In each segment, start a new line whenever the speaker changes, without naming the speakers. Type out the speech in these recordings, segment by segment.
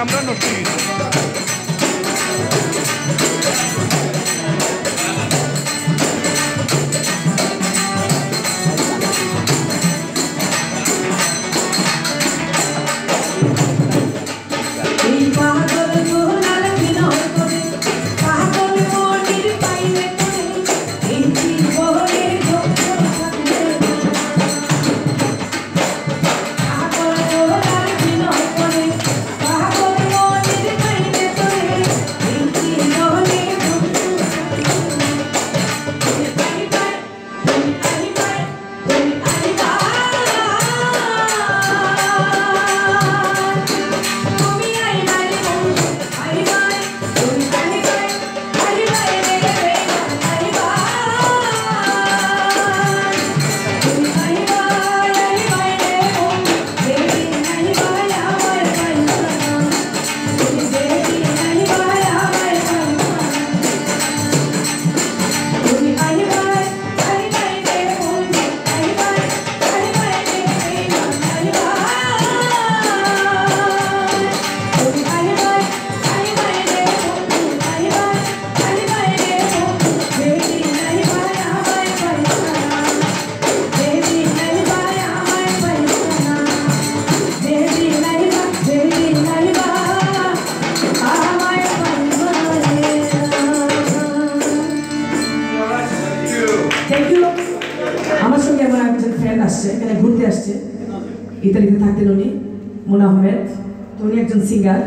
আমরা নষ্ট হয়ে গেছি
ঘুরতে আসছে ইতালিতে থাকতেন উনি মোনা আহমেদ তো উনি একজন সিঙ্গার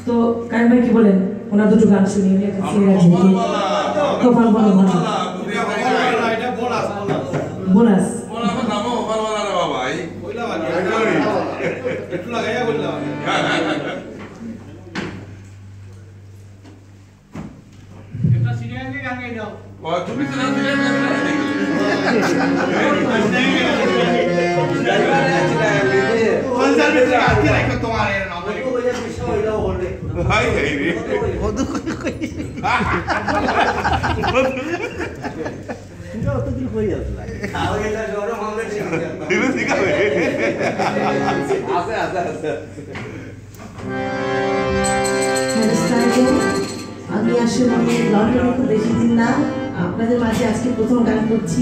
তো কায়েম ভাই কি বলেন ওনার দুটো গান শুনি উনি একজন সিঙ্গার যেহেতু কপাল বলো ভালো বোনাস
তুমি
আমি আসলে লন্ডনে খুব বেশি দিন না আপনাদের মাঝে আজকে প্রথম গান করছি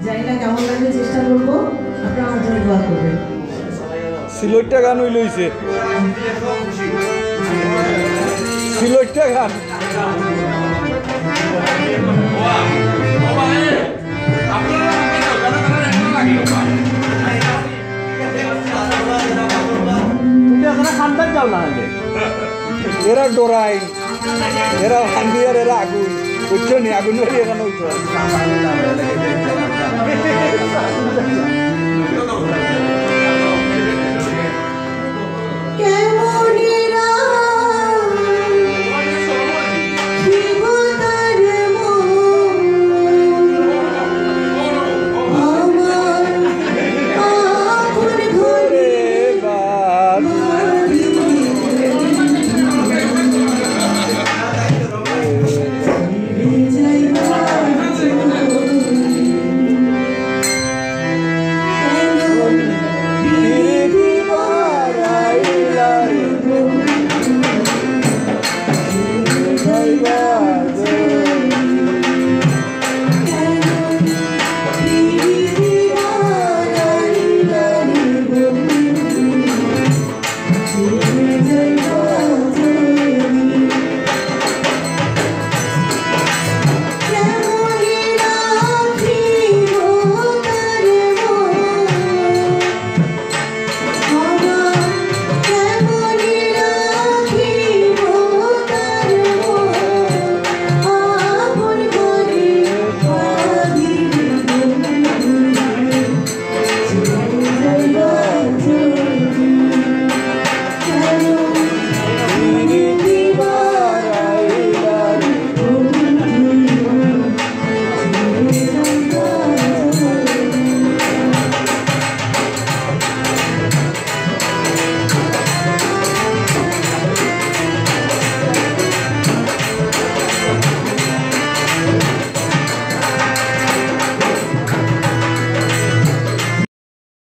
জানি না কেমন লাগবে চেষ্টা করবো আপনারা আমার জন্য দোয়া করবেন
সিলেটটা গান হইল হইছে সিলেটটা গান এরা ডোরাই এরা হান্দি আর এরা আগুন বুঝছো নি আগুন এখানে হইতো